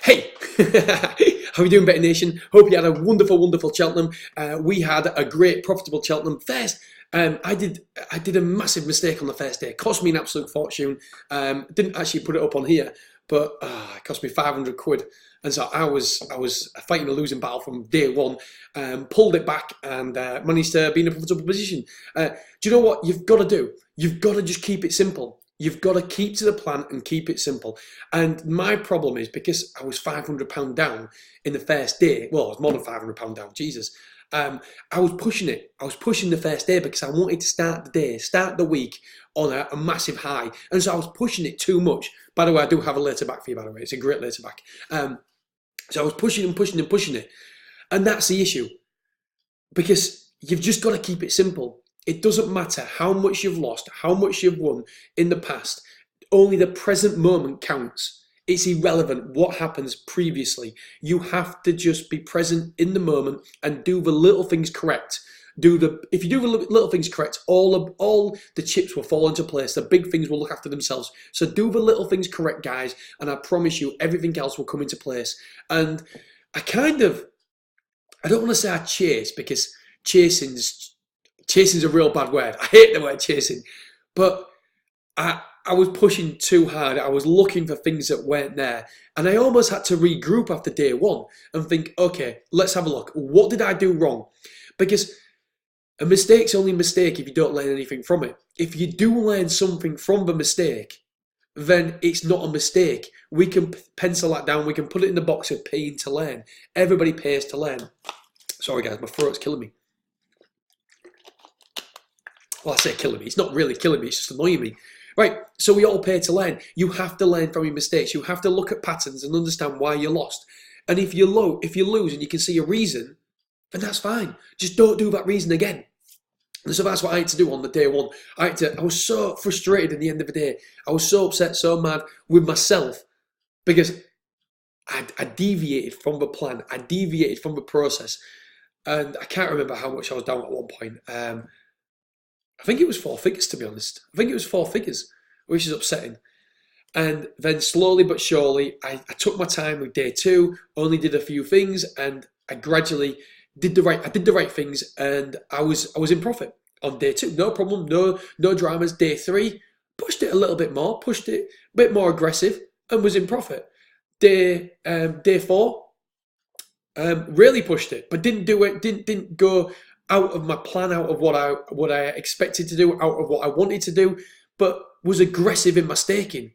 Hey, how are you doing, Betting Nation? Hope you had a wonderful, wonderful Cheltenham. We had a great, profitable Cheltenham first. I did a massive mistake on the first day. It cost me an absolute fortune. Didn't actually put it up on here, but it cost me 500 quid. And so I was fighting a losing battle from day one. Pulled it back and managed to be in a profitable position. Do you know what you've got to do? You've got to just keep it simple. You've got to keep to the plan and keep it simple. And my problem is because I was £500 down in the first day. Well, I was more than £500 down. Jesus. I was pushing it. I was pushing the first day because I wanted to start the week on a massive high. And so I was pushing it too much. By the way, I do have a later back for you, by the way. It's a great later back. So I was pushing and pushing and pushing it. And that's the issue. Because you've just got to keep it simple. It doesn't matter how much you've lost, how much you've won in the past. Only the present moment counts. It's irrelevant what happens previously. You have to just be present in the moment and do the little things correct. If you do the little things correct, all the chips will fall into place. The big things will look after themselves. So do the little things correct, guys, and I promise you everything else will come into place. And I don't want to say I chase, because chasing's a real bad word. I hate the word chasing. But I was pushing too hard. I was looking for things that weren't there. And I almost had to regroup after day one and think, okay, let's have a look. What did I do wrong? Because a mistake's only a mistake if you don't learn anything from it. If you do learn something from the mistake, then it's not a mistake. We can pencil that down. We can put it in the box of paying to learn. Everybody pays to learn. Sorry, guys, my throat's killing me. Well, I say killing me. It's not really killing me. It's just annoying me. Right, so we all pay to learn. You have to learn from your mistakes. You have to look at patterns and understand why you lost. And if you lose and you can see a reason, then that's fine. Just don't do that reason again. And so that's what I had to do on the day one. I was so frustrated at the end of the day. I was so upset, so mad with myself because I deviated from the plan. I deviated from the process. And I can't remember how much I was down at one point. I think it was 4 figures, to be honest. I think it was 4 figures, which is upsetting. And then slowly but surely, I took my time with day two, only did a few things, and I gradually did the right things, and I was in profit on day two. No problem, no dramas. Day three, pushed it a little bit more, pushed it a bit more aggressive, and was in profit. Day four, really pushed it, but didn't do it. Didn't go out of my plan, out of what I expected to do, out of what I wanted to do, but was aggressive in my staking.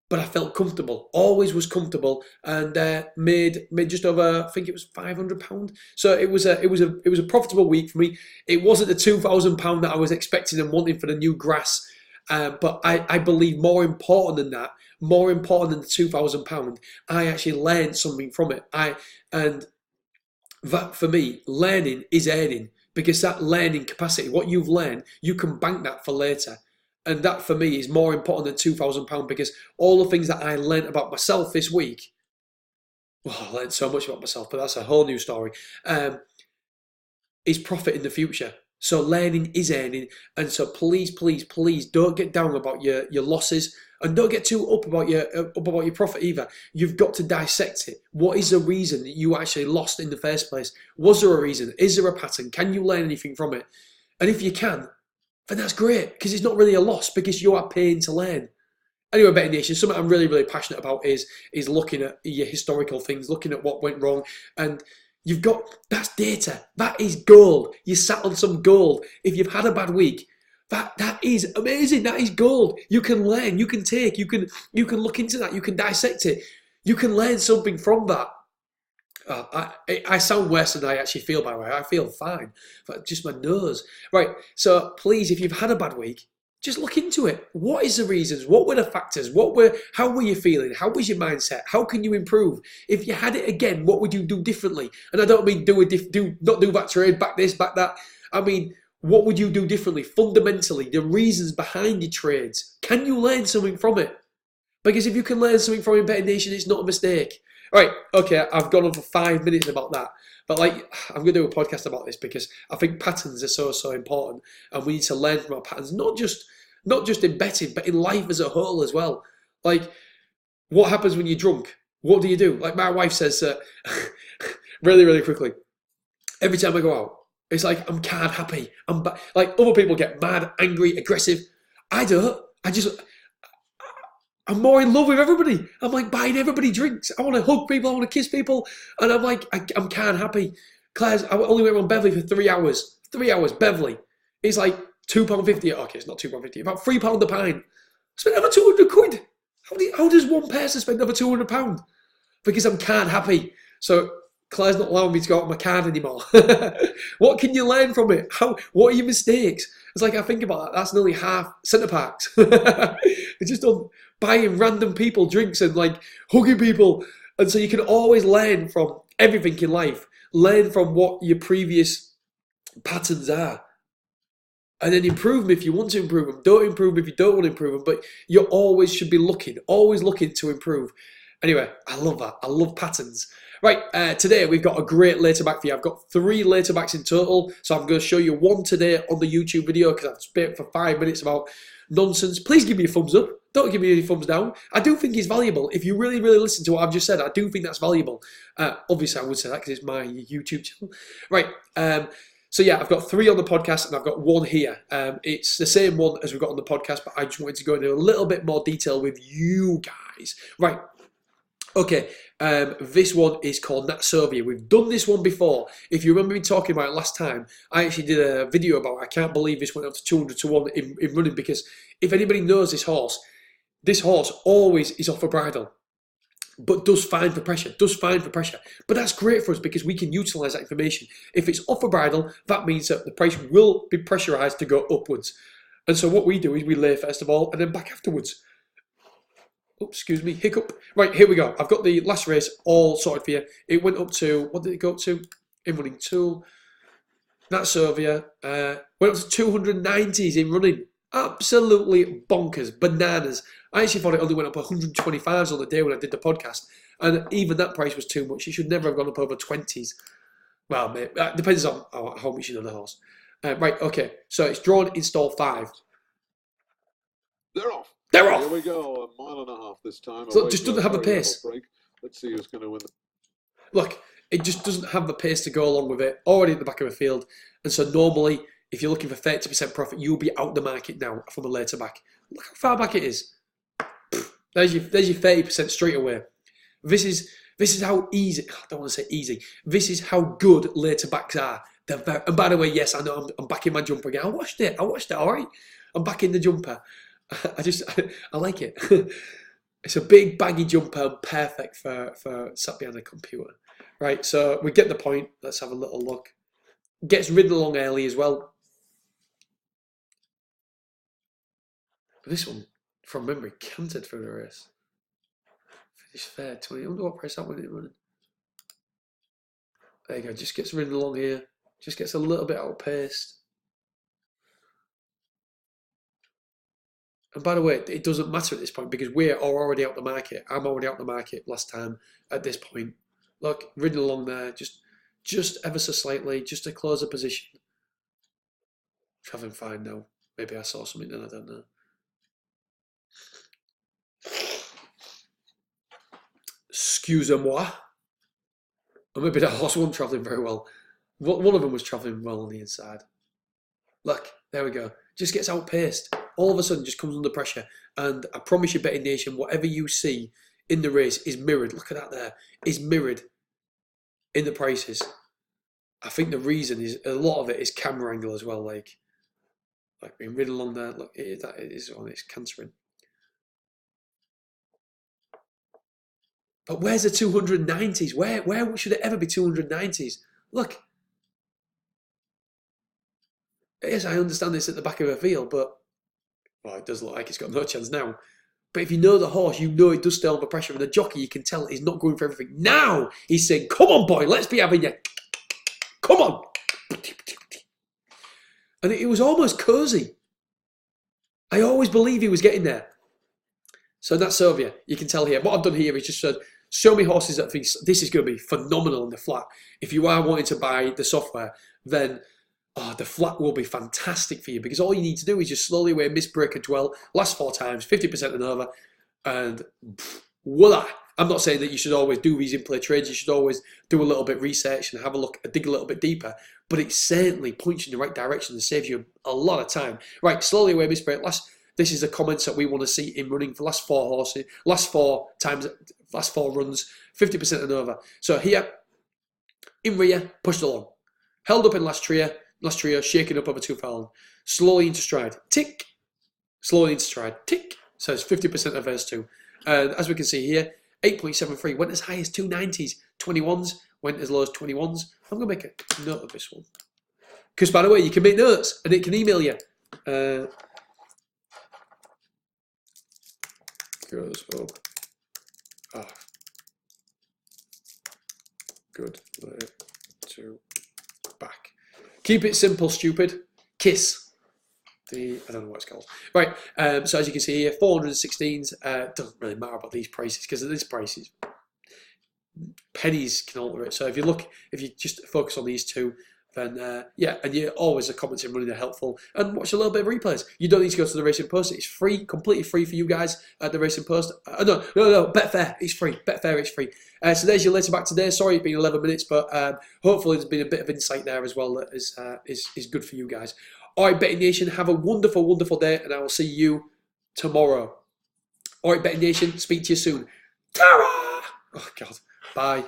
But I felt comfortable, always was comfortable, and made just over, I think it was £500. So it was a profitable week for me. It wasn't the £2,000 that I was expecting and wanting for the new grass, but I believe more important than that, more important than the £2,000, I actually learned something from it. And that for me, learning is earning. Because that learning capacity, what you've learned, you can bank that for later. And that for me is more important than £2,000 because all the things that I learned about myself this week, well, I learned so much about myself, but that's a whole new story, is profit in the future. So learning is earning. And so please, please, please don't get down about your losses, and don't get too up about your profit either. You've got to dissect it. What is the reason that you actually lost in the first place? Was there a reason? Is there a pattern? Can you learn anything from it? And if you can, then that's great, because it's not really a loss because you are paying to learn. Anyway, Betting Nation, something I'm really, really passionate about is looking at your historical things, looking at what went wrong, and that's data. That is gold. You sat on some gold. If you've had a bad week, that is amazing. That is gold. You can learn, you can take, you can look into that, you can dissect it. You can learn something from that. I sound worse than I actually feel, by the way. I feel fine, but just my nose. Right, so please, if you've had a bad week, just look into it. What is the reasons? What were the factors? How were you feeling? How was your mindset? How can you improve? If you had it again, what would you do differently? And I don't mean not do that trade, back this, back that. I mean, what would you do differently? Fundamentally, the reasons behind your trades. Can you learn something from it? Because if you can learn something from Betting Nation, it's not a mistake. Right, okay, I've gone on for 5 minutes about that. But I'm going to do a podcast about this because I think patterns are so important, and we need to learn from our patterns, not just in betting, but in life as a whole as well. Like, what happens when you're drunk? What do you do? Like my wife says, really, really quickly, every time I go out, it's like I'm card happy. Like other people get mad, angry, aggressive. I don't. I'm more in love with everybody. I'm like buying everybody drinks. I want to hug people. I want to kiss people. And I'm like, I'm card happy. Claire's, I only went on Beverly for 3 hours. 3 hours, Beverly. It's like £2.50. Okay, it's not £2.50. About £3 a pint. I spent over 200 quid. How does one person spend over £200? Because I'm card happy. So Claire's not allowing me to go out on my card anymore. What can you learn from it? What are your mistakes? It's like I think about that. That's nearly half Centre Parks. It's just on buying random people drinks and like hugging people. And so you can always learn from everything in life. Learn from what your previous patterns are. And then improve them if you want to improve them. Don't improve them if you don't want to improve them. But you always should be always looking to improve. Anyway, I love that. I love patterns. Right, today we've got a great later back for you. I've got 3 later backs in total. So I'm going to show you one today on the YouTube video because I've spent for 5 minutes about nonsense. Please give me a thumbs up. Don't give me any thumbs down. I do think it's valuable. If you really, really listen to what I've just said, I do think that's valuable. Obviously, I would say that because it's my YouTube channel. Right, so yeah, I've got 3 on the podcast and I've got 1 here. It's the same one as we've got on the podcast, but I just wanted to go into a little bit more detail with you guys. Right. Okay, this one is called Natsovia. We've done this one before. If you remember me talking about it last time, I actually did a video about it. I can't believe this went up to 200 to 1 in running, because if anybody knows this horse always is off a bridle, but does fine for pressure, But that's great for us because we can utilise that information. If it's off a bridle, that means that the price will be pressurised to go upwards. And so what we do is we lay first of all and then back afterwards. Oops, excuse me, hiccup. Right, here we go. I've got the last race all sorted for you. It went up to, what did it go up to? In running 2. Natsovia went up to 290s in running. Absolutely bonkers, bananas. I actually thought it only went up 125s on the day when I did the podcast. And even that price was too much. It should never have gone up over 20s. Well, mate, that depends on how much you know the horse. Right, okay. So it's drawn in stall 5. They're off. They're off. Here we go, 1.5 miles this time. So it just doesn't have a pace. Let's see who's going to win. Look, it just doesn't have the pace to go along with it. Already at the back of the field. And so normally, if you're looking for 30% profit, you'll be out the market now from a later back. Look how far back it is. There's your 30% straight away. This is how easy, I don't want to say easy, this is how good later backs are. And by the way, yes, I know I'm back in my jumper again. I watched it, all right. I'm back in the jumper. I like it. It's a big baggy jumper, perfect for sat behind a computer. Right, so we get the point. Let's have a little look. Gets ridden along early as well. This one, from memory, cantered through the race. Finished fair, 20. I wonder what price that went in running. There you go, just gets ridden along here. Just gets a little bit outpaced. And by the way, it doesn't matter at this point because we're already out the market. I'm already out the market last time at this point. Look, ridden along there, just ever so slightly, just to close the position. Travelling fine now. Maybe I saw something then, I don't know. Excusez-moi. Or maybe the horse wasn't travelling very well. One of them was travelling well on the inside. Look, there we go. Just gets outpaced. All of a sudden, just comes under pressure. And I promise you, Betting Nation, whatever you see in the race is mirrored. Look at that there. Is mirrored in the prices. I think the reason is a lot of it is camera angle as well. Like being ridden along there. Look, that is on it's cantering. But where's the 290s? Where should it ever be 290s? Look. Yes, I understand this at the back of a field, but well, it does look like it's got no chance now. But if you know the horse, you know it does stay under pressure. And the jockey, you can tell, is not going for everything. Now he's saying, come on, boy, let's be having you. Come on. And it was almost cosy. I always believe he was getting there. So that's Natsovia. You can tell here. What I've done here is just said, show me horses that think this is going to be phenomenal in the flat. If you are wanting to buy the software, then the flat will be fantastic for you because all you need to do is just slowly away, miss break and dwell, last 4 times, 50% and over, and voila, I'm not saying that you should always do these in-play trades. You should always do a little bit of research and have a look, dig a little bit deeper. But it certainly points you in the right direction and saves you a lot of time. Right, slowly away, Miss Brett. This is the comments that we want to see in running for last 4 horses, last 4 runs, 50% and over. So here, in rear, pushed along. Held up in last trio, shaking up over 2 furlong. Slowly into stride, tick. Slowly into stride, tick. So it's 50% of verse 2. And as we can see here, 8.73 went as high as 290s. 21s went as low as 21s. I'm going to make a note of this one. Because, by the way, you can make notes and it can email you. Goes up. Oh. Good. To back. Keep it simple, stupid. Kiss. I don't know what it's called. Right, so as you can see here, 416s. Doesn't really matter about these prices because at this prices, pennies can alter it. So if you just focus on these two, then yeah, and you always the comments and running are helpful. And watch a little bit of replays. You don't need to go to the Racing Post. It's free, completely free for you guys at the Racing Post. No, Betfair. It's free. Betfair is free. So there's your later back today. Sorry, it's been 11 minutes, but hopefully there's been a bit of insight there as well that is good for you guys. All right, Betting Nation, have a wonderful, wonderful day, and I will see you tomorrow. All right, Betting Nation, speak to you soon. Ta-ra! Oh, God. Bye.